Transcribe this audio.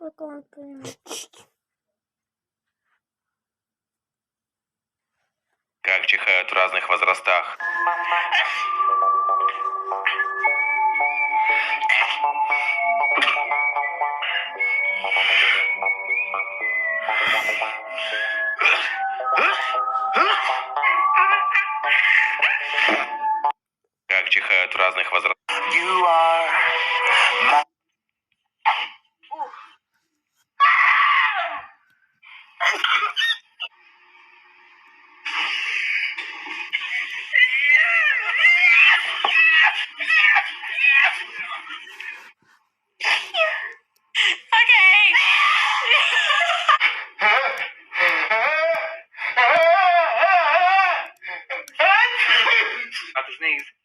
Как он понимает? Как чихают в разных возрастах. Как чихают в разных возрастах. Not to sneeze.